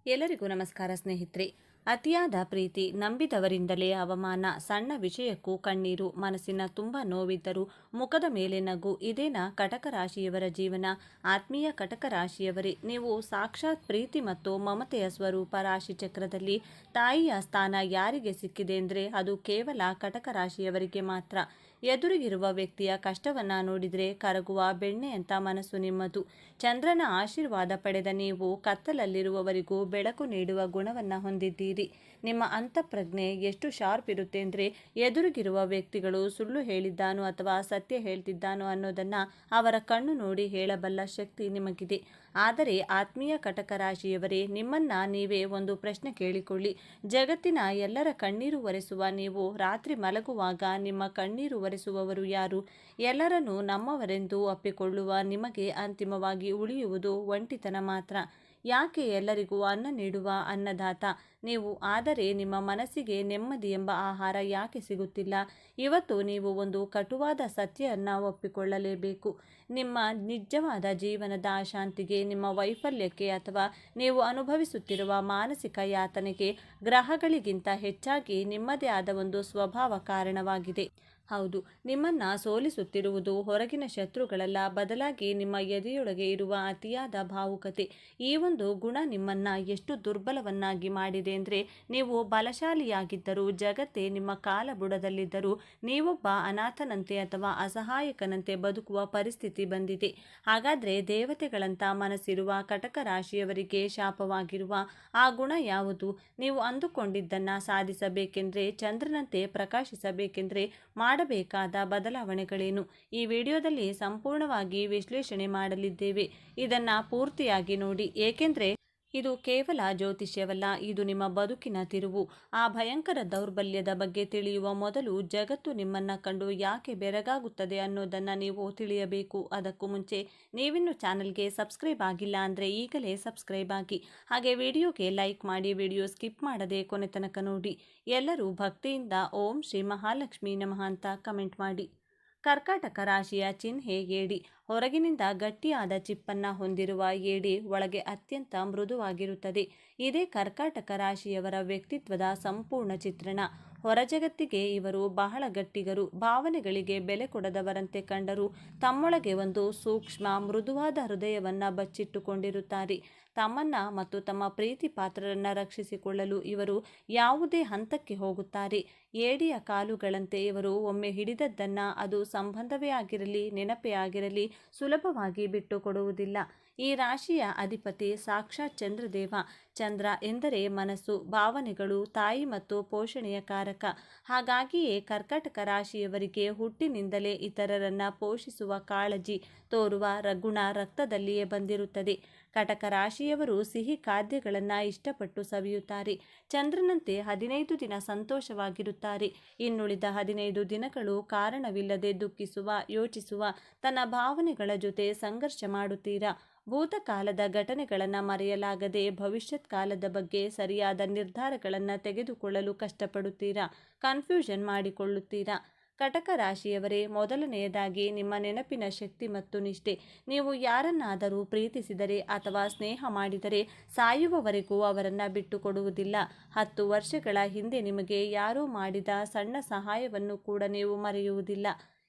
ಎಲ್ಲರಿಗೂ ನಮಸ್ಕಾರ ಸ್ನೇಹಿತರೆ. ಅತಿಯಾದ ಪ್ರೀತಿ, ನಂಬಿದವರಿಂದಲೇ ಅವಮಾನ, ಸಣ್ಣ ವಿಷಯಕ್ಕೂ ಕಣ್ಣೀರು, ಮನಸ್ಸಿನ ತುಂಬ ನೋವಿದ್ದರೂ ಮುಖದ ಮೇಲೆ ನಗು, ಇದೇನಾ ಕಟಕ ರಾಶಿಯವರ ಜೀವನ? ಆತ್ಮೀಯ ಕಟಕ ರಾಶಿಯವರೇ, ನೀವು ಸಾಕ್ಷಾತ್ ಪ್ರೀತಿ ಮತ್ತು ಮಮತೆಯ ಸ್ವರೂಪ. ರಾಶಿ ಚಕ್ರದಲ್ಲಿ ತಾಯಿಯ ಸ್ಥಾನ ಯಾರಿಗೆ ಸಿಕ್ಕಿದೆ ಅಂದರೆ ಅದು ಕೇವಲ ಕಟಕ ರಾಶಿಯವರಿಗೆ ಮಾತ್ರ. ಎದುರಿಗಿರುವ ವ್ಯಕ್ತಿಯ ಕಷ್ಟವನ್ನ ನೋಡಿದರೆ ಕರಗುವ ಬೆಣ್ಣೆಯಂತ ಮನಸ್ಸು ನಿಮ್ಮದು. ಚಂದ್ರನ ಆಶೀರ್ವಾದ ಪಡೆದ ನೀವು ಕತ್ತಲಲ್ಲಿರುವವರಿಗೂ ಬೆಳಕು ನೀಡುವ ಗುಣವನ್ನ ಹೊಂದಿದ್ದೀರಿ. ನಿಮ್ಮ ಅಂತಃಪ್ರಜ್ಞೆ ಎಷ್ಟು ಶಾರ್ಪ್ ಇರುತ್ತೆ ಅಂದರೆ ಎದುರಿಗಿರುವ ವ್ಯಕ್ತಿಗಳು ಸುಳ್ಳು ಹೇಳಿದ್ದಾನೋ ಅಥವಾ ಸತ್ಯ ಹೇಳ್ತಿದ್ದಾನೋ ಅನ್ನೋದನ್ನ ಅವರ ಕಣ್ಣು ನೋಡಿ ಹೇಳಬಲ್ಲ ಶಕ್ತಿ ನಿಮಗಿದೆ. ಆದರೆ ಆತ್ಮೀಯ ಕಟಕ ರಾಶಿಯವರೇ, ನಿಮ್ಮನ್ನ ನೀವೇ ಒಂದು ಪ್ರಶ್ನೆ ಕೇಳಿಕೊಳ್ಳಿ. ಜಗತ್ತಿನ ಎಲ್ಲರ ಕಣ್ಣೀರು ಒರೆಸುವ ನೀವು ರಾತ್ರಿ ಮಲಗುವಾಗ ನಿಮ್ಮ ಕಣ್ಣೀರು ಒರೆಸುವವರು ಯಾರು? ಎಲ್ಲರನ್ನೂ ನಮ್ಮವರೆಂದು ಅಪ್ಪಿಕೊಳ್ಳುವ ನಿಮಗೆ ಅಂತಿಮವಾಗಿ ಉಳಿಯುವುದು ಒಂಟಿತನ ಮಾತ್ರ. ಯಾಕೆ ಎಲ್ಲರಿಗೂ ಅನ್ನ ನೀಡುವ ಅನ್ನದಾತ ನೀವು ಆದರೆ ನಿಮ್ಮ ಮನಸ್ಸಿಗೆ ನೆಮ್ಮದಿ ಎಂಬ ಆಹಾರ ಯಾಕೆ ಸಿಗುತ್ತಿಲ್ಲ? ಇವತ್ತು ನೀವು ಒಂದು ಕಟುವಾದ ಸತ್ಯವನ್ನು ಒಪ್ಪಿಕೊಳ್ಳಲೇಬೇಕು. ನಿಮ್ಮ ನಿಜವಾದ ಜೀವನದ ಅಶಾಂತಿಗೆ, ನಿಮ್ಮ ವೈಫಲ್ಯಕ್ಕೆ ಅಥವಾ ನೀವು ಅನುಭವಿಸುತ್ತಿರುವ ಮಾನಸಿಕ ಯಾತನೆಗೆ ಗ್ರಹಗಳಿಗಿಂತ ಹೆಚ್ಚಾಗಿ ನಿಮ್ಮದೇ ಆದ ಒಂದು ಸ್ವಭಾವ ಕಾರಣವಾಗಿದೆ. ಹೌದು, ನಿಮ್ಮನ್ನ ಸೋಲಿಸುತ್ತಿರುವುದು ಹೊರಗಿನ ಶತ್ರುಗಳಲ್ಲ, ಬದಲಾಗಿ ನಿಮ್ಮ ಎದೆಯೊಳಗೆ ಇರುವ ಅತಿಯಾದ ಭಾವುಕತೆ. ಈ ಒಂದು ಗುಣ ನಿಮ್ಮನ್ನ ಎಷ್ಟು ದುರ್ಬಲವನ್ನಾಗಿ ಮಾಡಿದೆ ಅಂದರೆ ನೀವು ಬಲಶಾಲಿಯಾಗಿದ್ದರೂ, ಜಗತ್ತೇ ನಿಮ್ಮ ಕಾಲ ಬುಡದಲ್ಲಿದ್ದರೂ ನೀವೊಬ್ಬ ಅನಾಥನಂತೆ ಅಥವಾ ಅಸಹಾಯಕನಂತೆ ಬದುಕುವ ಪರಿಸ್ಥಿತಿ ಬಂದಿದೆ. ಹಾಗಾದರೆ ದೇವತೆಗಳಂತ ಮನಸ್ಸಿರುವ ಕಟಕ ರಾಶಿಯವರಿಗೆ ಶಾಪವಾಗಿರುವ ಆ ಗುಣ ಯಾವುದು? ನೀವು ಅಂದುಕೊಂಡಿದ್ದನ್ನ ಸಾಧಿಸಬೇಕೆಂದರೆ, ಚಂದ್ರನಂತೆ ಪ್ರಕಾಶಿಸಬೇಕೆಂದರೆ ಮಾಡಬೇಕಾದ ಬದಲಾವಣೆಗಳೇನು? ಈ ವಿಡಿಯೋದಲ್ಲಿ ಸಂಪೂರ್ಣವಾಗಿ ವಿಶ್ಲೇಷಣೆ ಮಾಡಲಿದ್ದೇವೆ. ಇದನ್ನ ಪೂರ್ತಿಯಾಗಿ ನೋಡಿ, ಏಕೆಂದರೆ ಇದು ಕೇವಲ ಜ್ಯೋತಿಷ್ಯವಲ್ಲ, ಇದು ನಿಮ್ಮ ಬದುಕಿನ ತಿರುವು. ಆ ಭಯಂಕರ ದೌರ್ಬಲ್ಯದ ಬಗ್ಗೆ ತಿಳಿಯುವ ಮೊದಲು ಜಗತ್ತು ನಿಮ್ಮನ್ನ ಕಂಡು ಯಾಕೆ ಬೆರಗಾಗುತ್ತದೆ ಅನ್ನೋದನ್ನ ನೀವು ತಿಳಿಯಬೇಕು. ಅದಕ್ಕೂ ಮುಂಚೆ ನೀವಿನ್ನು ಚಾನಲ್ಗೆ ಸಬ್ಸ್ಕ್ರೈಬ್ ಆಗಿಲ್ಲ ಅಂದರೆ ಈಗಲೇ ಸಬ್ಸ್ಕ್ರೈಬ್ ಆಗಿ, ಹಾಗೆ ವಿಡಿಯೋಗೆ ಲೈಕ್ ಮಾಡಿ, ವಿಡಿಯೋ ಸ್ಕಿಪ್ ಮಾಡದೆ ಕೊನೆ ತನಕ ನೋಡಿ. ಎಲ್ಲರೂ ಭಕ್ತಿಯಿಂದ ಓಂ ಶ್ರೀ ಮಹಾಲಕ್ಷ್ಮಿ ನಮಃ ಅಂತ ಕಮೆಂಟ್ ಮಾಡಿ. ಕರ್ಕಾಟಕ ರಾಶಿಯ ಚಿಹ್ನೆ ಏಡಿ. ಹೊರಗಿನಿಂದ ಗಟ್ಟಿಯಾದ ಚಿಪ್ಪನ್ನ ಹೊಂದಿರುವ ಏಡಿ ಒಳಗೆ ಅತ್ಯಂತ ಮೃದುವಾಗಿರುತ್ತದೆ. ಇದೇ ಕರ್ಕಾಟಕ ರಾಶಿಯವರ ವ್ಯಕ್ತಿತ್ವದ ಸಂಪೂರ್ಣ ಚಿತ್ರಣ. ಹೊರ ಜಗತ್ತಿಗೆ ಇವರು ಬಹಳ ಗಟ್ಟಿಗರು, ಭಾವನೆಗಳಿಗೆ ಬೆಲೆ ಕೊಡದವರಂತೆ ಕಂಡರೂ ತಮ್ಮೊಳಗೆ ಒಂದು ಸೂಕ್ಷ್ಮ ಮೃದುವಾದ ಹೃದಯವನ್ನ ಬಚ್ಚಿಟ್ಟುಕೊಂಡಿರುತ್ತಾರೆ. ತಮ್ಮನ್ನ ಮತ್ತು ತಮ್ಮ ಪ್ರೀತಿ ಪಾತ್ರರನ್ನ ರಕ್ಷಿಸಿಕೊಳ್ಳಲು ಇವರು ಯಾವುದೇ ಹಂತಕ್ಕೆ ಹೋಗುತ್ತಾರೆ. ಏಡಿಯ ಕಾಲುಗಳಂತೆ ಇವರು ಒಮ್ಮೆ ಹಿಡಿದದ್ದನ್ನ ಅದು ಸಂಬಂಧವೇ ಆಗಿರಲಿ, ನೆನಪೇ ಆಗಿರಲಿ, ಸುಲಭವಾಗಿ ಬಿಟ್ಟು ಕೊಡುವುದಿಲ್ಲ. ಈ ರಾಶಿಯ ಅಧಿಪತಿ ಸಾಕ್ಷಾತ್ ಚಂದ್ರದೇವ. ಚಂದ್ರ ಎಂದರೆ ಮನಸ್ಸು, ಭಾವನೆಗಳು, ತಾಯಿ ಮತ್ತು ಪೋಷಣೆಯ ಕಾರಕ. ಹಾಗಾಗಿಯೇ ಕರ್ಕಾಟಕ ರಾಶಿಯವರಿಗೆ ಹುಟ್ಟಿನಿಂದಲೇ ಇತರರನ್ನ ಪೋಷಿಸುವ ಕಾಳಜಿ ತೋರುವ ಗುಣ ರಕ್ತದಲ್ಲಿಯೇ ಬಂದಿರುತ್ತದೆ. ಕಟಕ ರಾಶಿಯವರು ಸಿಹಿ ಖಾದ್ಯಗಳನ್ನು ಇಷ್ಟಪಟ್ಟು ಸವಿಯುತ್ತಾರೆ. ಚಂದ್ರನಂತೆ 15 ದಿನ ಸಂತೋಷವಾಗಿರುತ್ತಾರೆ. ಇನ್ನುಳಿದ 15 ದಿನಗಳು ಕಾರಣವಿಲ್ಲದೆ ದುಃಖಿಸುವ, ಯೋಚಿಸುವ, ತನ್ನ ಭಾವನೆಗಳ ಜೊತೆ ಸಂಘರ್ಷ ಮಾಡುತ್ತೀರಾ. ಭೂತಕಾಲದ ಘಟನೆಗಳನ್ನು ಮರೆಯಲಾಗದೆ ಭವಿಷ್ಯತ್ ಕಾಲದ ಬಗ್ಗೆ ಸರಿಯಾದ ನಿರ್ಧಾರಗಳನ್ನು ತೆಗೆದುಕೊಳ್ಳಲು ಕಷ್ಟಪಡುತ್ತೀರಾ, ಕನ್ಫ್ಯೂಷನ್ ಮಾಡಿಕೊಳ್ಳುತ್ತೀರಾ. ಕಟಕ ರಾಶಿಯವರೇ, ಮೊದಲನೆಯದಾಗಿ ನಿಮ್ಮ ನೆನಪಿನ ಶಕ್ತಿ ಮತ್ತು ನಿಷ್ಠೆ. ನೀವು ಯಾರನ್ನಾದರೂ ಪ್ರೀತಿಸಿದರೆ ಅಥವಾ ಸ್ನೇಹ ಮಾಡಿದರೆ ಸಾಯುವವರೆಗೂ ಅವರನ್ನು ಬಿಟ್ಟು ಕೊಡುವುದಿಲ್ಲ. 10 ವರ್ಷಗಳ ಹಿಂದೆ ನಿಮಗೆ ಯಾರೋ ಮಾಡಿದ ಸಣ್ಣ ಸಹಾಯವನ್ನು ಕೂಡ ನೀವು ಮರೆಯುವುದಿಲ್ಲ.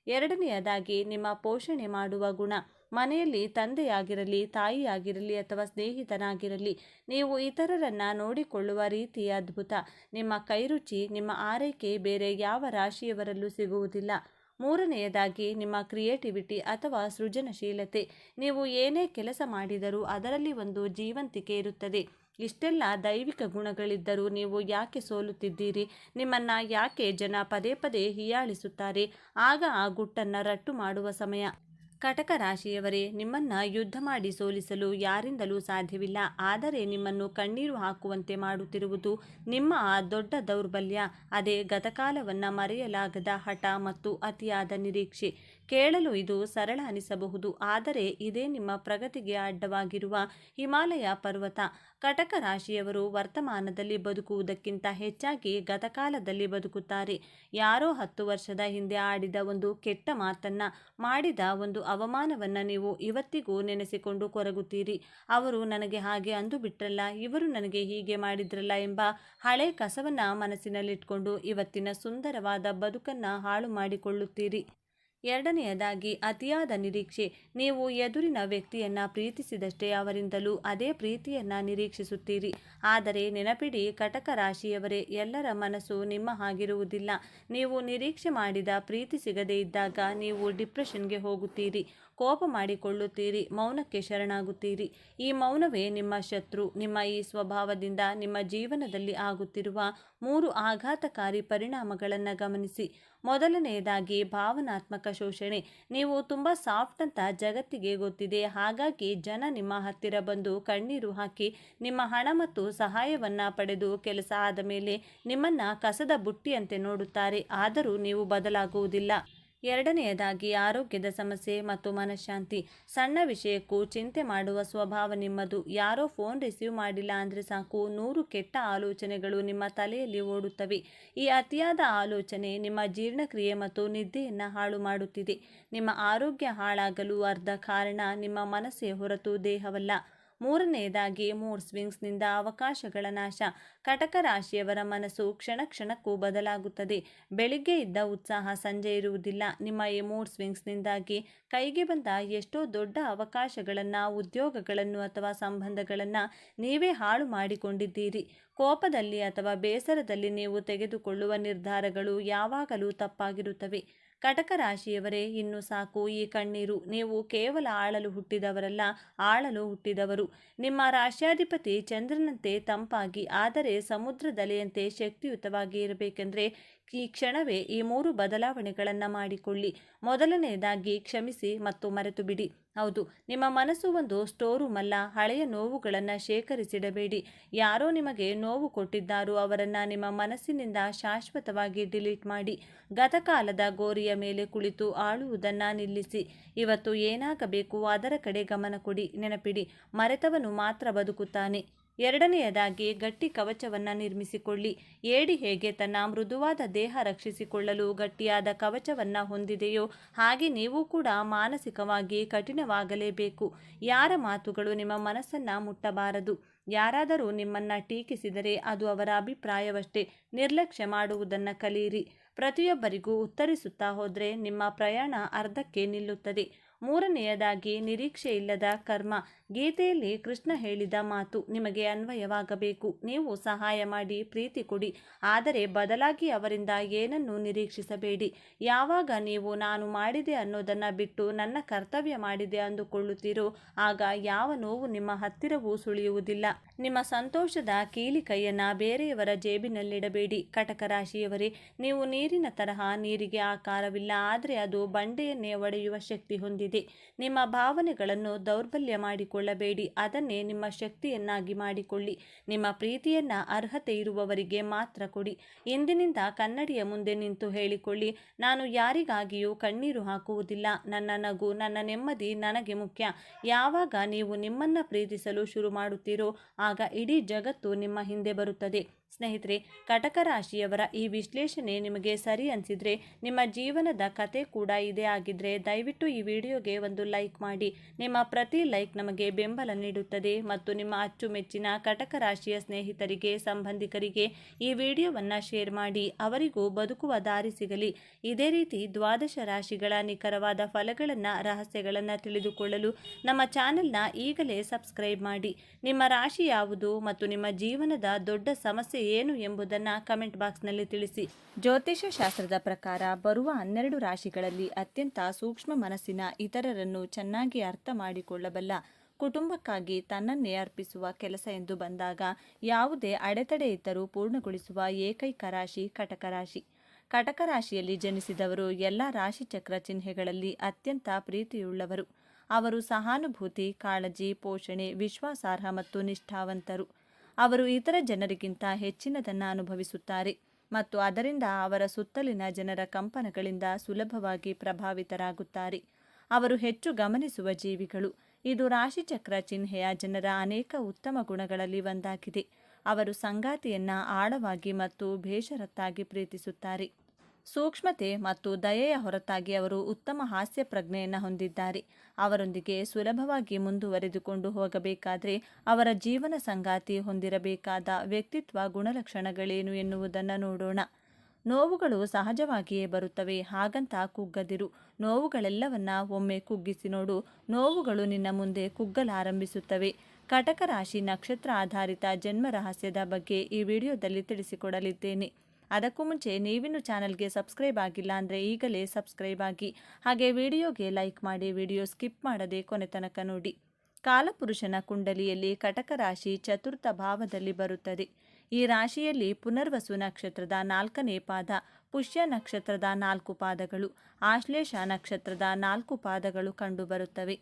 ಎರಡನೆಯದಾಗಿ ನಿಮ್ಮ ಪೋಷಣೆ ಮಾಡುವ ಗುಣ. ಮನೆಯಲ್ಲಿ ತಂದೆಯಾಗಿರಲಿ, ತಾಯಿಯಾಗಿರಲಿ ಅಥವಾ ಸ್ನೇಹಿತನಾಗಿರಲಿ, ನೀವು ಇತರರನ್ನ ನೋಡಿಕೊಳ್ಳುವ ರೀತಿ ಅದ್ಭುತ. ನಿಮ್ಮ ಕೈರುಚಿ, ನಿಮ್ಮ ಆರೈಕೆ ಬೇರೆ ಯಾವ ರಾಶಿಯವರಲ್ಲೂ ಸಿಗುವುದಿಲ್ಲ. ಮೂರನೆಯದಾಗಿ ನಿಮ್ಮ ಕ್ರಿಯೇಟಿವಿಟಿ ಅಥವಾ ಸೃಜನಶೀಲತೆ. ನೀವು ಏನೇ ಕೆಲಸ ಮಾಡಿದರೂ ಅದರಲ್ಲಿ ಒಂದು ಜೀವಂತಿಕೆ ಇರುತ್ತದೆ. ಇಷ್ಟೆಲ್ಲ ದೈವಿಕ ಗುಣಗಳಿದ್ದರೂ ನೀವು ಯಾಕೆ ಸೋಲುತ್ತಿದ್ದೀರಿ? ನಿಮ್ಮನ್ನ ಯಾಕೆ ಜನ ಪದೇ ಪದೇ ಹೀಯಾಳಿಸುತ್ತಾರೆ? ಆಗ ಆ ಗುಟ್ಟನ್ನು ರಟ್ಟು ಮಾಡುವ ಸಮಯ. ಕಟಕ ರಾಶಿಯವರೇ, ನಿಮ್ಮನ್ನ ಯುದ್ಧ ಮಾಡಿ ಸೋಲಿಸಲು ಯಾರಿಂದಲೂ ಸಾಧ್ಯವಿಲ್ಲ. ಆದರೆ ನಿಮ್ಮನ್ನು ಕಣ್ಣೀರು ಹಾಕುವಂತೆ ಮಾಡುತ್ತಿರುವುದು ನಿಮ್ಮ ಆ ದೊಡ್ಡ ದೌರ್ಬಲ್ಯ. ಅದೇ ಗತಕಾಲವನ್ನ ಮರೆಯಲಾಗದ ಹಠ ಮತ್ತು ಅತಿಯಾದ ನಿರೀಕ್ಷೆ. ಕೇಳಲು ಇದು ಸರಳ ಅನಿಸಬಹುದು, ಆದರೆ ಇದೇ ನಿಮ್ಮ ಪ್ರಗತಿಗೆ ಅಡ್ಡವಾಗಿರುವ ಹಿಮಾಲಯ ಪರ್ವತ. ಕಟಕ ರಾಶಿಯವರು ವರ್ತಮಾನದಲ್ಲಿ ಬದುಕುವುದಕ್ಕಿಂತ ಹೆಚ್ಚಾಗಿ ಗತಕಾಲದಲ್ಲಿ ಬದುಕುತ್ತಾರೆ. ಯಾರೋ 10 ವರ್ಷದ ಹಿಂದೆ ಆಡಿದ ಒಂದು ಕೆಟ್ಟ ಮಾತನ್ನ, ಮಾಡಿದ ಒಂದು ಅವಮಾನವನ್ನ ನೀವು ಇವತ್ತಿಗೂ ನೆನೆಸಿಕೊಂಡು ಕೊರಗುತ್ತೀರಿ. ಅವರು ನನಗೆ ಹಾಗೆ ಅಂದು ಬಿಟ್ರಲ್ಲ, ಇವರು ನನಗೆ ಹೀಗೆ ಮಾಡಿದ್ರಲ್ಲ ಎಂಬ ಹಳೆ ಕಸವನ್ನ ಮನಸ್ಸಿನಲ್ಲಿಟ್ಕೊಂಡು ಇವತ್ತಿನ ಸುಂದರವಾದ ಬದುಕನ್ನ ಹಾಳು ಮಾಡಿಕೊಳ್ಳುತ್ತೀರಿ. ಎರಡನೆಯದಾಗಿ ಅತಿಯಾದ ನಿರೀಕ್ಷೆ. ನೀವು ಎದುರಿನ ವ್ಯಕ್ತಿಯನ್ನ ಪ್ರೀತಿಸಿದಷ್ಟೇ ಅವರಿಂದಲೂ ಅದೇ ಪ್ರೀತಿಯನ್ನ ನಿರೀಕ್ಷಿಸುತ್ತೀರಿ. ಆದರೆ ನೆನಪಿಡಿ ಕಟಕ ರಾಶಿಯವರೇ, ಎಲ್ಲರ ಮನಸ್ಸು ನಿಮ್ಮ ಹಾಗಿರುವುದಿಲ್ಲ. ನೀವು ನಿರೀಕ್ಷೆ ಮಾಡಿದ ಪ್ರೀತಿ ಸಿಗದೇ ಇದ್ದಾಗ ನೀವು ಡಿಪ್ರೆಷನ್ಗೆ ಹೋಗುತ್ತೀರಿ, ಕೋಪ ಮಾಡಿಕೊಳ್ಳುತ್ತೀರಿ, ಮೌನಕ್ಕೆ ಶರಣಾಗುತ್ತೀರಿ. ಈ ಮೌನವೇ ನಿಮ್ಮ ಶತ್ರು. ನಿಮ್ಮ ಈ ಸ್ವಭಾವದಿಂದ ನಿಮ್ಮ ಜೀವನದಲ್ಲಿ ಆಗುತ್ತಿರುವ 3 ಆಘಾತಕಾರಿ ಪರಿಣಾಮಗಳನ್ನು ಗಮನಿಸಿ. ಮೊದಲನೆಯದಾಗಿ ಭಾವನಾತ್ಮಕ ಶೋಷಣೆ. ನೀವು ತುಂಬ ಸಾಫ್ಟ್ ಅಂತ ಜಗತ್ತಿಗೆ ಗೊತ್ತಿದೆ. ಹಾಗಾಗಿ ಜನ ನಿಮ್ಮ ಹತ್ತಿರ ಬಂದು ಕಣ್ಣೀರು ಹಾಕಿ ನಿಮ್ಮ ಹಣ ಮತ್ತು ಸಹಾಯವನ್ನ ಪಡೆದು ಕೆಲಸ ಆದ ಮೇಲೆ ನಿಮ್ಮನ್ನ ಕಸದ ಬುಟ್ಟಿಯಂತೆ ನೋಡುತ್ತಾರೆ. ಆದರೂ ನೀವು ಬದಲಾಗುವುದಿಲ್ಲ. ಎರಡನೆಯದಾಗಿ ಆರೋಗ್ಯದ ಸಮಸ್ಯೆ ಮತ್ತು ಮನಃಶಾಂತಿ. ಸಣ್ಣ ವಿಷಯಕ್ಕೂ ಚಿಂತೆ ಮಾಡುವ ಸ್ವಭಾವ ನಿಮ್ಮದು. ಯಾರೋ ಫೋನ್ ರಿಸೀವ್ ಮಾಡಿಲ್ಲ ಅಂದರೆ ಸಾಕು 100 ಕೆಟ್ಟ ಆಲೋಚನೆಗಳು ನಿಮ್ಮ ತಲೆಯಲ್ಲಿ ಓಡುತ್ತವೆ. ಈ ಅತಿಯಾದ ಆಲೋಚನೆ ನಿಮ್ಮ ಜೀರ್ಣಕ್ರಿಯೆ ಮತ್ತು ನಿದ್ದೆಯನ್ನು ಹಾಳು ಮಾಡುತ್ತಿದೆ. ನಿಮ್ಮ ಆರೋಗ್ಯ ಹಾಳಾಗಲು ಅರ್ಧ ಕಾರಣ ನಿಮ್ಮ ಮನಸ್ಸೇ ಹೊರತು ದೇಹವಲ್ಲ. ಮೂರನೆಯದಾಗಿ ಮೂಡ್ ಸ್ವಿಂಗ್ಸ್ನಿಂದ ಅವಕಾಶಗಳ ನಾಶ. ಕಟಕ ರಾಶಿಯವರ ಮನಸ್ಸು ಕ್ಷಣ ಕ್ಷಣಕ್ಕೂ ಬದಲಾಗುತ್ತದೆ. ಬೆಳಿಗ್ಗೆ ಇದ್ದ ಉತ್ಸಾಹ ಸಂಜೆ ಇರುವುದಿಲ್ಲ. ನಿಮ್ಮ ಈ ಮೂಡ್ ಸ್ವಿಂಗ್ಸ್ನಿಂದಾಗಿ ಕೈಗೆ ಬಂದ ಎಷ್ಟೋ ದೊಡ್ಡ ಅವಕಾಶಗಳನ್ನು, ಉದ್ಯೋಗಗಳನ್ನು ಅಥವಾ ಸಂಬಂಧಗಳನ್ನು ನೀವೇ ಹಾಳು ಮಾಡಿಕೊಂಡಿದ್ದೀರಿ. ಕೋಪದಲ್ಲಿ ಅಥವಾ ಬೇಸರದಲ್ಲಿ ನೀವು ತೆಗೆದುಕೊಳ್ಳುವ ನಿರ್ಧಾರಗಳು ಯಾವಾಗಲೂ ತಪ್ಪಾಗಿರುತ್ತವೆ. ಕಟಕ ರಾಶಿಯವರೇ, ಇನ್ನು ಸಾಕು ಈ ಕಣ್ಣೀರು. ನೀವು ಕೇವಲ ಆಳಲು ಹುಟ್ಟಿದವರಲ್ಲ, ಆಳಲು ಹುಟ್ಟಿದವರು. ನಿಮ್ಮ ರಾಶ್ಯಾಧಿಪತಿ ಚಂದ್ರನಂತೆ ತಂಪಾಗಿ ಆದರೆ ಸಮುದ್ರದಲೆಯಂತೆ ಶಕ್ತಿಯುತವಾಗಿ ಇರಬೇಕೆಂದರೆ ಈ ಕ್ಷಣವೇ ಈ 3 ಬದಲಾವಣೆಗಳನ್ನು ಮಾಡಿಕೊಳ್ಳಿ. ಮೊದಲನೆಯದಾಗಿ ಕ್ಷಮಿಸಿ ಮತ್ತು ಮರೆತು ಬಿಡಿ. ಹೌದು, ನಿಮ್ಮ ಮನಸ್ಸು ಒಂದು ಸ್ಟೋರ್ ರೂಮ್ ಅಲ್ಲ. ಹಳೆಯ ನೋವುಗಳನ್ನು ಶೇಖರಿಸಿಡಬೇಡಿ. ಯಾರೋ ನಿಮಗೆ ನೋವು ಕೊಟ್ಟಿದ್ದಾರೋ ಅವರನ್ನು ನಿಮ್ಮ ಮನಸ್ಸಿನಿಂದ ಶಾಶ್ವತವಾಗಿ ಡಿಲೀಟ್ ಮಾಡಿ. ಗತಕಾಲದ ಗೋರಿಯ ಮೇಲೆ ಕುಳಿತು ಆಳುವುದನ್ನು ನಿಲ್ಲಿಸಿ. ಇವತ್ತು ಏನಾಗಬೇಕು ಅದರ ಕಡೆ ಗಮನ ಕೊಡಿ. ನೆನಪಿಡಿ, ಮರೆತವನು ಮಾತ್ರ ಬದುಕುತ್ತಾನೆ. ಎರಡನೆಯದಾಗಿ ಗಟ್ಟಿ ಕವಚವನ್ನು ನಿರ್ಮಿಸಿಕೊಳ್ಳಿ. ಏಡಿ ಹೇಗೆ ತನ್ನ ಮೃದುವಾದ ದೇಹ ರಕ್ಷಿಸಿಕೊಳ್ಳಲು ಗಟ್ಟಿಯಾದ ಕವಚವನ್ನು ಹೊಂದಿದೆಯೋ ಹಾಗೆ ನೀವು ಕೂಡ ಮಾನಸಿಕವಾಗಿ ಕಠಿಣವಾಗಲೇಬೇಕು. ಯಾರ ಮಾತುಗಳು ನಿಮ್ಮ ಮನಸ್ಸನ್ನು ಮುಟ್ಟಬಾರದು. ಯಾರಾದರೂ ನಿಮ್ಮನ್ನು ಟೀಕಿಸಿದರೆ ಅದು ಅವರ ಅಭಿಪ್ರಾಯವಷ್ಟೇ. ನಿರ್ಲಕ್ಷ್ಯ ಮಾಡುವುದನ್ನು ಕಲಿಯಿರಿ. ಪ್ರತಿಯೊಬ್ಬರಿಗೂ ಉತ್ತರಿಸುತ್ತಾ ಹೋದರೆ ನಿಮ್ಮ ಪ್ರಯಾಣ ಅರ್ಧಕ್ಕೆ ನಿಲ್ಲುತ್ತದೆ. ಮೂರನೆಯದಾಗಿ ನಿರೀಕ್ಷೆ ಇಲ್ಲದ ಕರ್ಮ. ಗೀತೆಯಲ್ಲಿ ಕೃಷ್ಣ ಹೇಳಿದ ಮಾತು ನಿಮಗೆ ಅನ್ವಯವಾಗಬೇಕು. ನೀವು ಸಹಾಯ ಮಾಡಿ, ಪ್ರೀತಿ ಕೊಡಿ, ಆದರೆ ಬದಲಾಗಿ ಅವರಿಂದ ಏನನ್ನೂ ನಿರೀಕ್ಷಿಸಬೇಡಿ. ಯಾವಾಗ ನೀವು ನಾನು ಮಾಡಿದೆ ಅನ್ನೋದನ್ನು ಬಿಟ್ಟು ನನ್ನ ಕರ್ತವ್ಯ ಮಾಡಿದೆ ಅಂದುಕೊಳ್ಳುತ್ತೀರೋ ಆಗ ಯಾವ ನೋವು ನಿಮ್ಮ ಹತ್ತಿರವೂ ಸುಳಿಯುವುದಿಲ್ಲ. ನಿಮ್ಮ ಸಂತೋಷದ ಕೀಲಿ ಕೈಯನ್ನು ಬೇರೆಯವರ ಜೇಬಿನಲ್ಲಿಡಬೇಡಿ. ಕಟಕ ರಾಶಿಯವರೇ, ನೀವು ನೀರಿನ ತರಹ. ನೀರಿಗೆ ಆಕಾರವಿಲ್ಲ, ಆದರೆ ಅದು ಬಂಡೆಯನ್ನೇ ಒಡೆಯುವ ಶಕ್ತಿ ಹೊಂದಿದೆ. ನಿಮ್ಮ ಭಾವನೆಗಳನ್ನು ದೌರ್ಬಲ್ಯ ಮಾಡಿಕೊಳ್ಳಬೇಡಿ. ಅದನ್ನೇ ನಿಮ್ಮ ಶಕ್ತಿಯನ್ನಾಗಿ ಮಾಡಿಕೊಳ್ಳಿ. ನಿಮ್ಮ ಪ್ರೀತಿಯನ್ನ ಅರ್ಹತೆ ಇರುವವರಿಗೆ ಮಾತ್ರ ಕೊಡಿ. ಇಂದಿನಿಂದ ಕನ್ನಡಿಯ ಮುಂದೆ ನಿಂತು ಹೇಳಿಕೊಳ್ಳಿ, ನಾನು ಯಾರಿಗಾಗಿಯೂ ಕಣ್ಣೀರು ಹಾಕುವುದಿಲ್ಲ. ನನ್ನ ನಗು, ನನ್ನ ನೆಮ್ಮದಿ ನನಗೆ ಮುಖ್ಯ. ಯಾವಾಗ ನೀವು ನಿಮ್ಮನ್ನ ಪ್ರೀತಿಸಲು ಶುರು ಮಾಡುತ್ತೀರೋ ಆಗ ಇಡೀ ಜಗತ್ತು ನಿಮ್ಮ ಹಿಂದೆ ಬರುತ್ತದೆ. ಸ್ನೇಹಿತರೆ, ಕಟಕ ರಾಶಿಯವರ ಈ ವಿಶ್ಲೇಷಣೆ ನಿಮಗೆ ಸರಿ ಅನಿಸಿದರೆ, ನಿಮ್ಮ ಜೀವನದ ಕತೆ ಕೂಡ ಇದೇ ಆಗಿದ್ರೆ ದಯವಿಟ್ಟು ಈ ವಿಡಿಯೋಗೆ ಒಂದು ಲೈಕ್ ಮಾಡಿ. ನಿಮ್ಮ ಪ್ರತಿ ಲೈಕ್ ನಮಗೆ ಬೆಂಬಲ ನೀಡುತ್ತದೆ ಮತ್ತು ನಿಮ್ಮ ಅಚ್ಚುಮೆಚ್ಚಿನ ಕಟಕ ರಾಶಿಯ ಸ್ನೇಹಿತರಿಗೆ, ಸಂಬಂಧಿಕರಿಗೆ ಈ ವಿಡಿಯೋವನ್ನು ಶೇರ್ ಮಾಡಿ. ಅವರಿಗೂ ಬದುಕುವ ದಾರಿ ಸಿಗಲಿ. ಇದೇ ರೀತಿ ದ್ವಾದಶ ರಾಶಿಗಳ ನಿಖರವಾದ ಫಲಗಳನ್ನು, ರಹಸ್ಯಗಳನ್ನು ತಿಳಿದುಕೊಳ್ಳಲು ನಮ್ಮ ಚಾನೆಲ್ನ ಈಗಲೇ ಸಬ್ಸ್ಕ್ರೈಬ್ ಮಾಡಿ. ನಿಮ್ಮ ರಾಶಿ ಯಾವುದು ಮತ್ತು ನಿಮ್ಮ ಜೀವನದ ದೊಡ್ಡ ಸಮಸ್ಯೆ ಏನು ಎಂಬುದನ್ನು ಕಮೆಂಟ್ ಬಾಕ್ಸ್ನಲ್ಲಿ ತಿಳಿಸಿ. ಜ್ಯೋತಿಷ್ಯ ಶಾಸ್ತ್ರದ ಪ್ರಕಾರ ಬರುವ 12 ರಾಶಿಗಳಲ್ಲಿ ಅತ್ಯಂತ ಸೂಕ್ಷ್ಮ ಮನಸ್ಸಿನ, ಇತರರನ್ನು ಚೆನ್ನಾಗಿ ಅರ್ಥ ಮಾಡಿಕೊಳ್ಳಬಲ್ಲ, ಕುಟುಂಬಕ್ಕಾಗಿ ತನ್ನನ್ನೇ ಅರ್ಪಿಸುವ ಕೆಲಸ ಎಂದು ಬಂದಾಗ ಯಾವುದೇ ಅಡೆತಡೆ ಇದ್ದರೂ ಪೂರ್ಣಗೊಳಿಸುವ ಏಕೈಕ ರಾಶಿ ಕಟಕ ರಾಶಿ. ಕಟಕ ರಾಶಿಯಲ್ಲಿ ಜನಿಸಿದವರು ಎಲ್ಲ ರಾಶಿಚಕ್ರ ಚಿಹ್ನೆಗಳಲ್ಲಿ ಅತ್ಯಂತ ಪ್ರೀತಿಯುಳ್ಳವರು. ಅವರು ಸಹಾನುಭೂತಿ, ಕಾಳಜಿ, ಪೋಷಣೆ, ವಿಶ್ವಾಸಾರ್ಹ ಮತ್ತು ನಿಷ್ಠಾವಂತರು. ಅವರು ಇತರ ಜನರಿಗಿಂತ ಹೆಚ್ಚಿನದನ್ನು ಅನುಭವಿಸುತ್ತಾರೆ ಮತ್ತು ಅದರಿಂದ ಅವರ ಸುತ್ತಲಿನ ಜನರ ಕಂಪನಗಳಿಂದ ಸುಲಭವಾಗಿ ಪ್ರಭಾವಿತರಾಗುತ್ತಾರೆ. ಅವರು ಹೆಚ್ಚು ಗಮನಿಸುವ ಜೀವಿಗಳು. ಇದು ರಾಶಿಚಕ್ರ ಚಿಹ್ನೆಯ ಜನರ ಅನೇಕ ಉತ್ತಮ ಗುಣಗಳಲ್ಲಿ ಒಂದಾಗಿದೆ. ಅವರು ಸಂಗಾತಿಯನ್ನ ಆಳವಾಗಿ ಮತ್ತು ಬೇಷರತ್ತಾಗಿ ಪ್ರೀತಿಸುತ್ತಾರೆ. ಸೂಕ್ಷ್ಮತೆ ಮತ್ತು ದಯೆಯ ಹೊರತಾಗಿ ಅವರು ಉತ್ತಮ ಹಾಸ್ಯ ಪ್ರಜ್ಞೆಯನ್ನು ಹೊಂದಿದ್ದಾರೆ. ಅವರೊಂದಿಗೆ ಸುಲಭವಾಗಿ ಮುಂದುವರೆದುಕೊಂಡು ಹೋಗಬೇಕಾದರೆ ಅವರ ಜೀವನ ಸಂಗಾತಿ ಹೊಂದಿರಬೇಕಾದ ವ್ಯಕ್ತಿತ್ವ ಗುಣಲಕ್ಷಣಗಳೇನು ಎನ್ನುವುದನ್ನು ನೋಡೋಣ. ನೋವುಗಳು ಸಹಜವಾಗಿಯೇ ಬರುತ್ತವೆ, ಹಾಗಂತ ಕುಗ್ಗದಿರು. ನೋವುಗಳೆಲ್ಲವನ್ನ ಒಮ್ಮೆ ಕುಗ್ಗಿಸಿ ನೋಡು. ನೋವುಗಳು ನಿನ್ನ ಮುಂದೆ ಕುಗ್ಗಲಾರಂಭಿಸುತ್ತವೆ. ಕಟಕ ರಾಶಿ ನಕ್ಷತ್ರ ಆಧಾರಿತ ಜನ್ಮ ರಹಸ್ಯದ ಬಗ್ಗೆ ಈ ವಿಡಿಯೋದಲ್ಲಿ ತಿಳಿಸಿಕೊಡಲಿದ್ದೇನೆ. ಅದಕ್ಕೂ ಮುಂಚೆ ನೀವಿನ್ನು ಚಾನಲ್ಗೆ ಸಬ್ಸ್ಕ್ರೈಬ್ ಆಗಿಲ್ಲ ಅಂದರೆ ಈಗಲೇ ಸಬ್ಸ್ಕ್ರೈಬ್ ಆಗಿ, ಹಾಗೆ ವಿಡಿಯೋಗೆ ಲೈಕ್ ಮಾಡಿ, ವಿಡಿಯೋ ಸ್ಕಿಪ್ ಮಾಡದೆ ಕೊನೆ ತನಕ ನೋಡಿ. ಕಾಲಪುರುಷನ ಕುಂಡಲಿಯಲ್ಲಿ ಕಟಕ ರಾಶಿ ಚತುರ್ಥ ಭಾವದಲ್ಲಿ ಬರುತ್ತದೆ. ಈ ರಾಶಿಯಲ್ಲಿ ಪುನರ್ವಸು ನಕ್ಷತ್ರದ 4ನೇ ಪಾದ, ಪುಷ್ಯ ನಕ್ಷತ್ರದ 4 ಪಾದಗಳು, ಆಶ್ಲೇಷ ನಕ್ಷತ್ರದ 4 ಪಾದಗಳು ಕಂಡುಬರುತ್ತವೆ.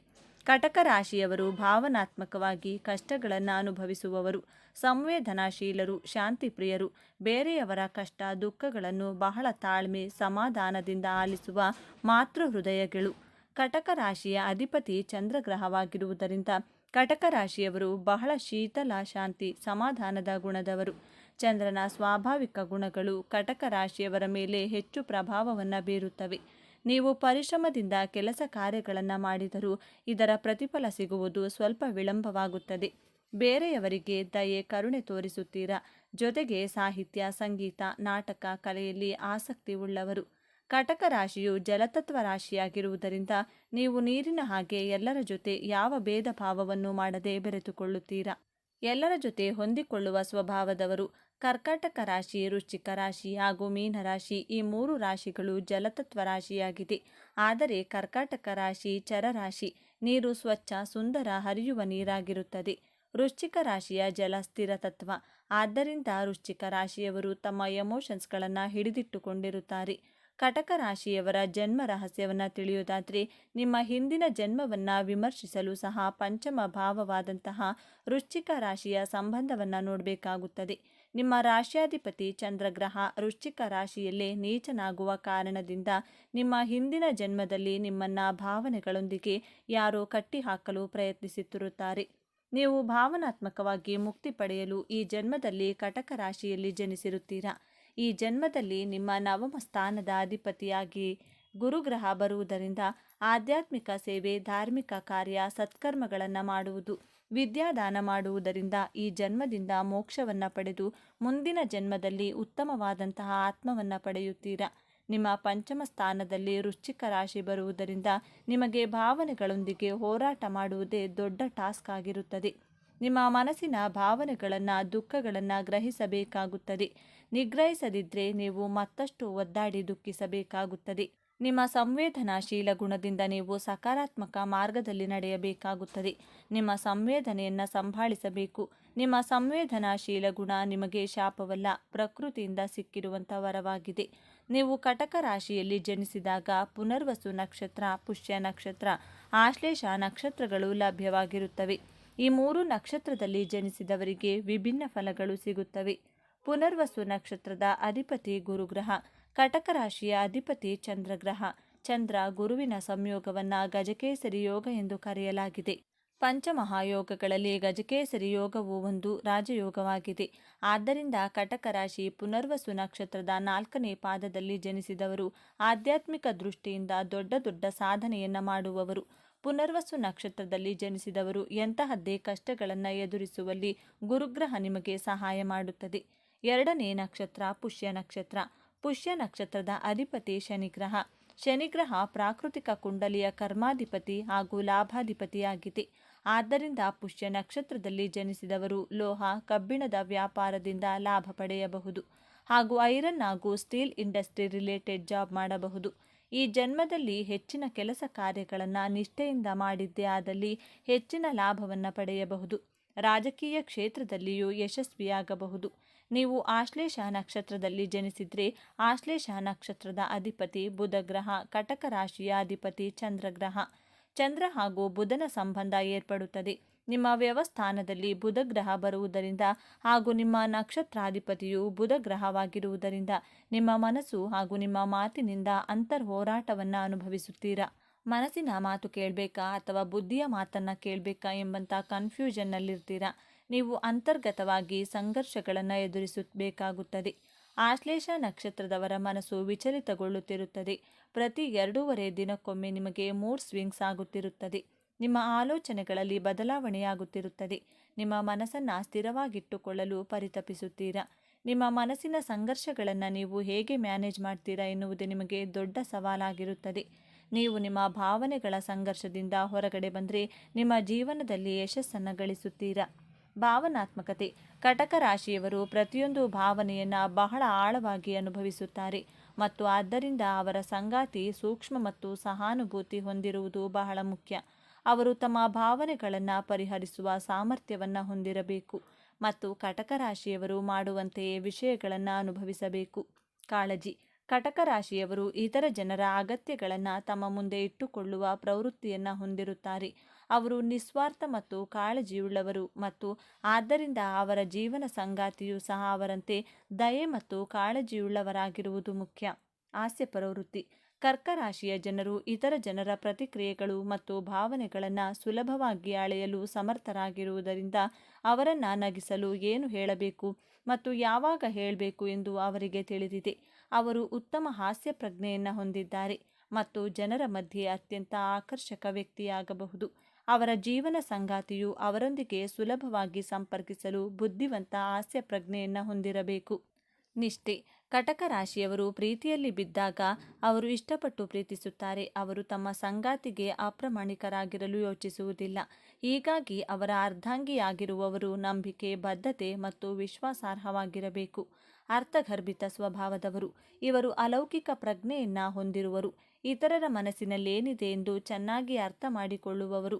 ಕಟಕ ರಾಶಿಯವರು ಭಾವನಾತ್ಮಕವಾಗಿ ಕಷ್ಟಗಳನ್ನು ಅನುಭವಿಸುವವರು, ಸಂವೇದನಾಶೀಲರು, ಶಾಂತಿಪ್ರಿಯರು, ಬೇರೆಯವರ ಕಷ್ಟ ದುಃಖಗಳನ್ನು ಬಹಳ ತಾಳ್ಮೆ ಸಮಾಧಾನದಿಂದ ಆಲಿಸುವ ಮಾತೃ ಹೃದಯಗಳು. ಕಟಕ ರಾಶಿಯ ಅಧಿಪತಿ ಚಂದ್ರಗ್ರಹವಾಗಿರುವುದರಿಂದ ಕಟಕ ರಾಶಿಯವರು ಬಹಳ ಶೀತಲ, ಶಾಂತಿ, ಸಮಾಧಾನದ ಗುಣದವರು. ಚಂದ್ರನ ಸ್ವಾಭಾವಿಕ ಗುಣಗಳು ಕಟಕ ರಾಶಿಯವರ ಮೇಲೆ ಹೆಚ್ಚು ಪ್ರಭಾವವನ್ನು ಬೀರುತ್ತವೆ. ನೀವು ಪರಿಶ್ರಮದಿಂದ ಕೆಲಸ ಕಾರ್ಯಗಳನ್ನು ಮಾಡಿದರೂ ಇದರ ಪ್ರತಿಫಲ ಸಿಗುವುದು ಸ್ವಲ್ಪ ವಿಳಂಬವಾಗುತ್ತದೆ. ಬೇರೆಯವರಿಗೆ ದಯೆ, ಕರುಣೆ ತೋರಿಸುತ್ತೀರಾ. ಜೊತೆಗೆ ಸಾಹಿತ್ಯ, ಸಂಗೀತ, ನಾಟಕ, ಕಲೆಯಲ್ಲಿ ಆಸಕ್ತಿ ಉಳ್ಳವರು. ಕಟಕ ರಾಶಿಯು ಜಲತತ್ವ ರಾಶಿಯಾಗಿರುವುದರಿಂದ ನೀವು ನೀರಿನ ಹಾಗೆ ಎಲ್ಲರ ಜೊತೆ ಯಾವ ಭೇದ ಭಾವವನ್ನು ಮಾಡದೆ ಬೆರೆತುಕೊಳ್ಳುತ್ತೀರಾ. ಎಲ್ಲರ ಜೊತೆ ಹೊಂದಿಕೊಳ್ಳುವ ಸ್ವಭಾವದವರು. ಕರ್ಕಾಟಕ ರಾಶಿ, ವೃಶ್ಚಿಕ ರಾಶಿ ಹಾಗೂ ಮೀನರಾಶಿ ಈ 3 ರಾಶಿಗಳು ಜಲತತ್ವ ರಾಶಿಯಾಗಿದೆ. ಆದರೆ ಕರ್ಕಾಟಕ ರಾಶಿ ಚರರಾಶಿ, ನೀರು ಸ್ವಚ್ಛ, ಸುಂದರ, ಹರಿಯುವ ನೀರಾಗಿರುತ್ತದೆ. ವೃಶ್ಚಿಕ ರಾಶಿಯ ಜಲ ಸ್ಥಿರ ತತ್ವ. ಆದ್ದರಿಂದ ವೃಶ್ಚಿಕ ರಾಶಿಯವರು ತಮ್ಮ ಎಮೋಷನ್ಸ್ಗಳನ್ನು ಹಿಡಿದಿಟ್ಟುಕೊಂಡಿರುತ್ತಾರೆ. ಕಟಕ ರಾಶಿಯವರ ಜನ್ಮ ರಹಸ್ಯವನ್ನು ತಿಳಿಯುವುದಾದರೆ ನಿಮ್ಮ ಹಿಂದಿನ ಜನ್ಮವನ್ನು ವಿಮರ್ಶಿಸಲು ಸಹ ಪಂಚಮ ಭಾವವಾದಂತಹ ವೃಶ್ಚಿಕ ರಾಶಿಯ ಸಂಬಂಧವನ್ನು ನೋಡಬೇಕಾಗುತ್ತದೆ. ನಿಮ್ಮ ರಾಶ್ಯಾಧಿಪತಿ ಚಂದ್ರಗ್ರಹ ವೃಶ್ಚಿಕ ರಾಶಿಯಲ್ಲೇ ನೀಚನಾಗುವ ಕಾರಣದಿಂದ ನಿಮ್ಮ ಹಿಂದಿನ ಜನ್ಮದಲ್ಲಿ ನಿಮ್ಮನ್ನು ಭಾವನೆಗಳೊಂದಿಗೆ ಯಾರೋ ಕಟ್ಟಿಹಾಕಲು ಪ್ರಯತ್ನಿಸುತ್ತಿರುತ್ತಾರೆ. ನೀವು ಭಾವನಾತ್ಮಕವಾಗಿ ಮುಕ್ತಿ ಪಡೆಯಲು ಈ ಜನ್ಮದಲ್ಲಿ ಕಟಕ ರಾಶಿಯಲ್ಲಿ ಜನಿಸಿರುತ್ತೀರಾ. ಈ ಜನ್ಮದಲ್ಲಿ ನಿಮ್ಮ 9ಮ ಸ್ಥಾನದ ಅಧಿಪತಿಯಾಗಿ ಗುರುಗ್ರಹ ಬರುವುದರಿಂದ ಆಧ್ಯಾತ್ಮಿಕ ಸೇವೆ, ಧಾರ್ಮಿಕ ಕಾರ್ಯ, ಸತ್ಕರ್ಮಗಳನ್ನು ಮಾಡುವುದು, ವಿದ್ಯಾದಾನ ಮಾಡುವುದರಿಂದ ಈ ಜನ್ಮದಿಂದ ಮೋಕ್ಷವನ್ನು ಪಡೆದು ಮುಂದಿನ ಜನ್ಮದಲ್ಲಿ ಉತ್ತಮವಾದಂತಹ ಆತ್ಮವನ್ನು ಪಡೆಯುತ್ತೀರಾ. ನಿಮ್ಮ 5ಮ ಸ್ಥಾನದಲ್ಲಿ ವೃಶ್ಚಿಕ ರಾಶಿ ಬರುವುದರಿಂದ ನಿಮಗೆ ಭಾವನೆಗಳೊಂದಿಗೆ ಹೋರಾಟ ಮಾಡುವುದೇ ದೊಡ್ಡ ಟಾಸ್ಕ್ ಆಗಿರುತ್ತದೆ. ನಿಮ್ಮ ಮನಸ್ಸಿನ ಭಾವನೆಗಳನ್ನು, ದುಃಖಗಳನ್ನು ಗ್ರಹಿಸಬೇಕಾಗುತ್ತದೆ. ನಿಗ್ರಹಿಸದಿದ್ದರೆ ನೀವು ಮತ್ತಷ್ಟು ಒದ್ದಾಡಿ ದುಃಖಿಸಬೇಕಾಗುತ್ತದೆ. ನಿಮ್ಮ ಸಂವೇದನಾಶೀಲ ಗುಣದಿಂದ ನೀವು ಸಕಾರಾತ್ಮಕ ಮಾರ್ಗದಲ್ಲಿ ನಡೆಯಬೇಕಾಗುತ್ತದೆ. ನಿಮ್ಮ ಸಂವೇದನೆಯನ್ನು ಸಂಭಾಳಿಸಬೇಕು. ನಿಮ್ಮ ಸಂವೇದನಾಶೀಲ ಗುಣ ನಿಮಗೆ ಶಾಪವಲ್ಲ, ಪ್ರಕೃತಿಯಿಂದ ಸಿಕ್ಕಿರುವಂಥ ವರವಾಗಿದೆ. ನೀವು ಕಟಕ ರಾಶಿಯಲ್ಲಿ ಜನಿಸಿದಾಗ ಪುನರ್ವಸು ನಕ್ಷತ್ರ, ಪುಷ್ಯ ನಕ್ಷತ್ರ, ಆಶ್ಲೇಷ ನಕ್ಷತ್ರಗಳು ಲಭ್ಯವಾಗಿರುತ್ತವೆ. ಈ 3 ನಕ್ಷತ್ರದಲ್ಲಿ ಜನಿಸಿದವರಿಗೆ ವಿಭಿನ್ನ ಫಲಗಳು ಸಿಗುತ್ತವೆ. ಪುನರ್ವಸು ನಕ್ಷತ್ರದ ಅಧಿಪತಿ ಗುರುಗ್ರಹ, ಕಟಕ ರಾಶಿಯ ಅಧಿಪತಿ ಚಂದ್ರಗ್ರಹ. ಚಂದ್ರ ಗುರುವಿನ ಸಂಯೋಗವನ್ನು ಗಜಕೇಸರಿ ಯೋಗ ಎಂದು ಕರೆಯಲಾಗಿದೆ. ಪಂಚಮಹಾಯೋಗಗಳಲ್ಲಿ ಗಜಕೇಸರಿ ಯೋಗವು ಒಂದು ರಾಜಯೋಗವಾಗಿದೆ. ಆದ್ದರಿಂದ ಕಟಕ ರಾಶಿ ಪುನರ್ವಸು ನಕ್ಷತ್ರದ 4ನೇ ಪಾದದಲ್ಲಿ ಜನಿಸಿದವರು ಆಧ್ಯಾತ್ಮಿಕ ದೃಷ್ಟಿಯಿಂದ ದೊಡ್ಡ ದೊಡ್ಡ ಸಾಧನೆಯನ್ನು ಮಾಡುವವರು. ಪುನರ್ವಸು ನಕ್ಷತ್ರದಲ್ಲಿ ಜನಿಸಿದವರು ಎಂತಹದ್ದೇ ಕಷ್ಟಗಳನ್ನು ಎದುರಿಸುವಲ್ಲಿ ಗುರುಗ್ರಹ ನಿಮಗೆ ಸಹಾಯ ಮಾಡುತ್ತದೆ. 2ನೇ ನಕ್ಷತ್ರ ಪುಷ್ಯ ನಕ್ಷತ್ರ. ಪುಷ್ಯ ನಕ್ಷತ್ರದ ಅಧಿಪತಿ ಶನಿಗ್ರಹ. ಶನಿಗ್ರಹ ಪ್ರಾಕೃತಿಕ ಕುಂಡಲಿಯ ಕರ್ಮಾಧಿಪತಿ ಹಾಗೂ ಲಾಭಾಧಿಪತಿಯಾಗಿದೆ. ಆದ್ದರಿಂದ ಪುಷ್ಯ ನಕ್ಷತ್ರದಲ್ಲಿ ಜನಿಸಿದವರು ಲೋಹ, ಕಬ್ಬಿಣದ ವ್ಯಾಪಾರದಿಂದ ಲಾಭ ಪಡೆಯಬಹುದು ಹಾಗೂ ಐರನ್ ಹಾಗೂ ಸ್ಟೀಲ್ ಇಂಡಸ್ಟ್ರಿ ರಿಲೇಟೆಡ್ ಜಾಬ್ ಮಾಡಬಹುದು. ಈ ಜನ್ಮದಲ್ಲಿ ಹೆಚ್ಚಿನ ಕೆಲಸ ಕಾರ್ಯಗಳನ್ನು ನಿಷ್ಠೆಯಿಂದ ಮಾಡಿದ್ದೇ ಆದಲ್ಲಿ ಹೆಚ್ಚಿನ ಲಾಭವನ್ನು ಪಡೆಯಬಹುದು. ರಾಜಕೀಯ ಕ್ಷೇತ್ರದಲ್ಲಿಯೂ ಯಶಸ್ವಿಯಾಗಬಹುದು. ನೀವು ಆಶ್ಲೇಷ ನಕ್ಷತ್ರದಲ್ಲಿ ಜನಿಸಿದರೆ ಆಶ್ಲೇಷ ನಕ್ಷತ್ರದ ಅಧಿಪತಿ ಬುಧಗ್ರಹ, ಕಟಕ ರಾಶಿಯ ಅಧಿಪತಿ ಚಂದ್ರಗ್ರಹ. ಚಂದ್ರ ಹಾಗೂ ಬುಧನ ಸಂಬಂಧ ಏರ್ಪಡುತ್ತದೆ. ನಿಮ್ಮ ವ್ಯವಸ್ಥಾನದಲ್ಲಿ ಬುಧಗ್ರಹ ಬರುವುದರಿಂದ ಹಾಗೂ ನಿಮ್ಮ ನಕ್ಷತ್ರಾಧಿಪತಿಯು ಬುಧಗ್ರಹವಾಗಿರುವುದರಿಂದ ನಿಮ್ಮ ಮನಸ್ಸು ಹಾಗೂ ನಿಮ್ಮ ಮಾತಿನಿಂದ ಅಂತರ್ ಹೋರಾಟವನ್ನು ಅನುಭವಿಸುತ್ತೀರಾ. ಮನಸ್ಸಿನ ಮಾತು ಕೇಳಬೇಕಾ ಅಥವಾ ಬುದ್ಧಿಯ ಮಾತನ್ನು ಕೇಳಬೇಕಾ ಎಂಬಂಥ ಕನ್ಫ್ಯೂಷನ್ನಲ್ಲಿರ್ತೀರಾ. ನೀವು ಅಂತರ್ಗತವಾಗಿ ಸಂಘರ್ಷಗಳನ್ನು ಎದುರಿಸಬೇಕಾಗುತ್ತದೆ. ಆಶ್ಲೇಷ ನಕ್ಷತ್ರದವರ ಮನಸ್ಸು ವಿಚಲಿತಗೊಳ್ಳುತ್ತಿರುತ್ತದೆ. ಪ್ರತಿ 2.5 ದಿನಕ್ಕೊಮ್ಮೆ ನಿಮಗೆ ಮೂಡ್ ಸ್ವಿಂಗ್ಸ್ ಆಗುತ್ತಿರುತ್ತದೆ. ನಿಮ್ಮ ಆಲೋಚನೆಗಳಲ್ಲಿ ಬದಲಾವಣೆಯಾಗುತ್ತಿರುತ್ತದೆ. ನಿಮ್ಮ ಮನಸ್ಸನ್ನು ಸ್ಥಿರವಾಗಿಟ್ಟುಕೊಳ್ಳಲು ಪರಿತಪಿಸುತ್ತೀರಾ. ನಿಮ್ಮ ಮನಸ್ಸಿನ ಸಂಘರ್ಷಗಳನ್ನು ನೀವು ಹೇಗೆ ಮ್ಯಾನೇಜ್ ಮಾಡ್ತೀರಾ ಎನ್ನುವುದು ನಿಮಗೆ ದೊಡ್ಡ ಸವಾಲಾಗಿರುತ್ತದೆ. ನೀವು ನಿಮ್ಮ ಭಾವನೆಗಳ ಸಂಘರ್ಷದಿಂದ ಹೊರಗಡೆ ಬಂದರೆ ನಿಮ್ಮ ಜೀವನದಲ್ಲಿ ಯಶಸ್ಸನ್ನು ಗಳಿಸುತ್ತೀರಾ. ಭಾವನಾತ್ಮಕತೆ. ಕಟಕ ರಾಶಿಯವರು ಪ್ರತಿಯೊಂದು ಭಾವನೆಯನ್ನು ಬಹಳ ಆಳವಾಗಿ ಅನುಭವಿಸುತ್ತಾರೆ ಮತ್ತು ಆದ್ದರಿಂದ ಅವರ ಸಂಗಾತಿ ಸೂಕ್ಷ್ಮ ಮತ್ತು ಸಹಾನುಭೂತಿ ಹೊಂದಿರುವುದು ಬಹಳ ಮುಖ್ಯ. ಅವರು ತಮ್ಮ ಭಾವನೆಗಳನ್ನು ಪರಿಹರಿಸುವ ಸಾಮರ್ಥ್ಯವನ್ನು ಹೊಂದಿರಬೇಕು ಮತ್ತು ಕಟಕ ರಾಶಿಯವರು ಮಾಡುವಂತೆಯೇ ವಿಷಯಗಳನ್ನು ಅನುಭವಿಸಬೇಕು. ಕಾಳಜಿ. ಕಟಕ ರಾಶಿಯವರು ಇತರ ಜನರ ಅಗತ್ಯಗಳನ್ನು ತಮ್ಮ ಮುಂದೆ ಇಟ್ಟುಕೊಳ್ಳುವ ಪ್ರವೃತ್ತಿಯನ್ನು ಹೊಂದಿರುತ್ತಾರೆ. ಅವರು ನಿಸ್ವಾರ್ಥ ಮತ್ತು ಕಾಳಜಿಯುಳ್ಳವರು ಮತ್ತು ಆದ್ದರಿಂದ ಅವರ ಜೀವನ ಸಂಗಾತಿಯೂ ಸಹ ಅವರಂತೆ ದಯೆ ಮತ್ತು ಕಾಳಜಿಯುಳ್ಳವರಾಗಿರುವುದು ಮುಖ್ಯ. ಹಾಸ್ಯ ಪ್ರವೃತ್ತಿ. ಕರ್ಕ ರಾಶಿಯ ಜನರು ಇತರ ಜನರ ಪ್ರತಿಕ್ರಿಯೆಗಳು ಮತ್ತು ಭಾವನೆಗಳನ್ನು ಸುಲಭವಾಗಿ ಅಳೆಯಲು ಸಮರ್ಥರಾಗಿರುವುದರಿಂದ ಅವರನ್ನು ನಗಿಸಲು ಏನು ಹೇಳಬೇಕು ಮತ್ತು ಯಾವಾಗ ಹೇಳಬೇಕು ಎಂದು ಅವರಿಗೆ ತಿಳಿದಿದೆ. ಅವರು ಉತ್ತಮ ಹಾಸ್ಯ ಪ್ರಜ್ಞೆಯನ್ನು ಹೊಂದಿದ್ದಾರೆ ಮತ್ತು ಜನರ ಮಧ್ಯೆ ಅತ್ಯಂತ ಆಕರ್ಷಕ ವ್ಯಕ್ತಿಯಾಗಬಹುದು. ಅವರ ಜೀವನ ಸಂಗಾತಿಯು ಅವರೊಂದಿಗೆ ಸುಲಭವಾಗಿ ಸಂಪರ್ಕಿಸಲು ಬುದ್ಧಿವಂತ ಹಾಸ್ಯ ಪ್ರಜ್ಞೆಯನ್ನು ಹೊಂದಿರಬೇಕು. ನಿಷ್ಠೆ. ಕಟಕ ರಾಶಿಯವರು ಪ್ರೀತಿಯಲ್ಲಿ ಬಿದ್ದಾಗ ಅವರು ಇಷ್ಟಪಟ್ಟು ಪ್ರೀತಿಸುತ್ತಾರೆ. ಅವರು ತಮ್ಮ ಸಂಗಾತಿಗೆ ಅಪ್ರಾಮಾಣಿಕರಾಗಿರಲು ಯೋಚಿಸುವುದಿಲ್ಲ. ಹೀಗಾಗಿ ಅವರ ಅರ್ಧಾಂಗಿಯಾಗಿರುವವರು ನಂಬಿಕೆ, ಬದ್ಧತೆ ಮತ್ತು ವಿಶ್ವಾಸಾರ್ಹವಾಗಿರಬೇಕು. ಅರ್ಥಗರ್ಭಿತ ಸ್ವಭಾವದವರು. ಇವರು ಅಲೌಕಿಕ ಪ್ರಜ್ಞೆಯನ್ನು ಹೊಂದಿರುವರು. ಇತರರ ಮನಸ್ಸಿನಲ್ಲೇನಿದೆ ಎಂದು ಚೆನ್ನಾಗಿ ಅರ್ಥ ಮಾಡಿಕೊಳ್ಳುವವರು.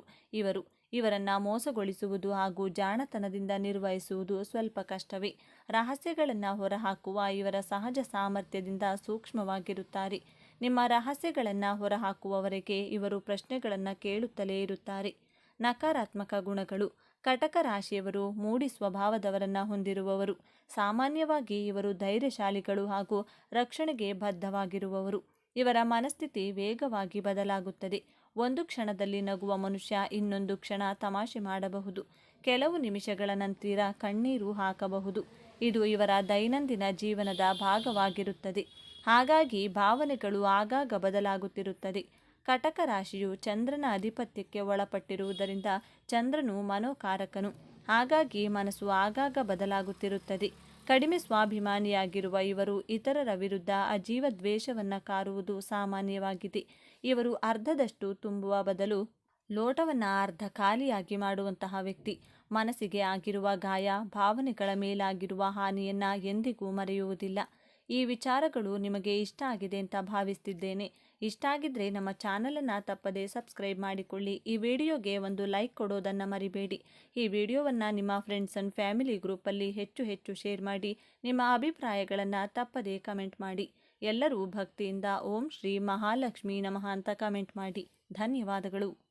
ಇವರನ್ನು ಮೋಸಗೊಳಿಸುವುದು ಹಾಗೂ ಜಾಣತನದಿಂದ ನಿರ್ವಹಿಸುವುದು ಸ್ವಲ್ಪ ಕಷ್ಟವೇ. ರಹಸ್ಯಗಳನ್ನು ಹೊರಹಾಕುವ ಇವರ ಸಹಜ ಸಾಮರ್ಥ್ಯದಿಂದ ಸೂಕ್ಷ್ಮವಾಗಿರುತ್ತಾರೆ. ನಿಮ್ಮ ರಹಸ್ಯಗಳನ್ನು ಹೊರಹಾಕುವವರೆಗೆ ಇವರು ಪ್ರಶ್ನೆಗಳನ್ನು ಕೇಳುತ್ತಲೇ ಇರುತ್ತಾರೆ. ನಕಾರಾತ್ಮಕ ಗುಣಗಳು. ಕಟಕ ರಾಶಿಯವರು ಮೂಡಿ ಸ್ವಭಾವದವರನ್ನು ಹೊಂದಿರುವವರು. ಸಾಮಾನ್ಯವಾಗಿ ಇವರು ಧೈರ್ಯಶಾಲಿಗಳು ಹಾಗೂ ರಕ್ಷಣೆಗೆ ಬದ್ಧವಾಗಿರುವವರು. ಇವರ ಮನಸ್ಥಿತಿ ವೇಗವಾಗಿ ಬದಲಾಗುತ್ತದೆ. ಒಂದು ಕ್ಷಣದಲ್ಲಿ ನಗುವ ಮನುಷ್ಯ ಇನ್ನೊಂದು ಕ್ಷಣ ತಮಾಷೆ ಮಾಡಬಹುದು. ಕೆಲವು ನಿಮಿಷಗಳ ನಂತರ ಕಣ್ಣೀರು ಹಾಕಬಹುದು. ಇದು ಇವರ ದೈನಂದಿನ ಜೀವನದ ಭಾಗವಾಗಿರುತ್ತದೆ. ಹಾಗಾಗಿ ಭಾವನೆಗಳು ಆಗಾಗ ಬದಲಾಗುತ್ತಿರುತ್ತದೆ. ಕಟಕ ರಾಶಿಯು ಚಂದ್ರನ ಅಧಿಪತ್ಯಕ್ಕೆ ಒಳಪಟ್ಟಿರುವುದರಿಂದ ಚಂದ್ರನು ಮನೋಕಾರಕನು. ಹಾಗಾಗಿ ಮನಸ್ಸು ಆಗಾಗ ಬದಲಾಗುತ್ತಿರುತ್ತದೆ. ಕಡಿಮೆ ಸ್ವಾಭಿಮಾನಿಯಾಗಿರುವ ಇವರು ಇತರರ ವಿರುದ್ಧ ಅಜೀವ ದ್ವೇಷವನ್ನು ಕಾರುವುದು ಸಾಮಾನ್ಯವಾಗಿದೆ. ಇವರು ಅರ್ಧದಷ್ಟು ತುಂಬುವ ಬದಲು ಲೋಟವನ್ನು ಅರ್ಧ ಖಾಲಿಯಾಗಿ ಮಾಡುವಂತಹ ವ್ಯಕ್ತಿ. ಮನಸ್ಸಿಗೆ ಆಗಿರುವ ಗಾಯ, ಭಾವನೆಗಳ ಮೇಲಾಗಿರುವ ಹಾನಿಯನ್ನು ಎಂದಿಗೂ ಮರೆಯುವುದಿಲ್ಲ. ಈ ವಿಚಾರಗಳು ನಿಮಗೆ ಇಷ್ಟ ಆಗಿದೆ ಅಂತ ಭಾವಿಸ್ತಿದ್ದೇನೆ. ಇಷ್ಟ ಆಗಿದ್ರೆ ನಮ್ಮ ಚಾನಲನ್ನು ತಪ್ಪದೇ ಸಬ್ಸ್ಕ್ರೈಬ್ ಮಾಡಿಕೊಳ್ಳಿ. ಈ ವಿಡಿಯೋಗೆ ಒಂದು ಲೈಕ್ ಕೊಡೋದನ್ನು ಮರಿಬೇಡಿ. ಈ ವಿಡಿಯೋವನ್ನು ನಿಮ್ಮ ಫ್ರೆಂಡ್ಸ್ ಆ್ಯಂಡ್ ಫ್ಯಾಮಿಲಿ ಗ್ರೂಪಲ್ಲಿ ಹೆಚ್ಚು ಶೇರ್ ಮಾಡಿ. ನಿಮ್ಮ ಅಭಿಪ್ರಾಯಗಳನ್ನು ತಪ್ಪದೇ ಕಮೆಂಟ್ ಮಾಡಿ. ಎಲ್ಲರೂ ಭಕ್ತಿಯಿಂದ ಓಂ ಶ್ರೀ ಮಹಾಲಕ್ಷ್ಮೀ ನಮಃ ಅಂತ ಕಮೆಂಟ್ ಮಾಡಿ. ಧನ್ಯವಾದಗಳು.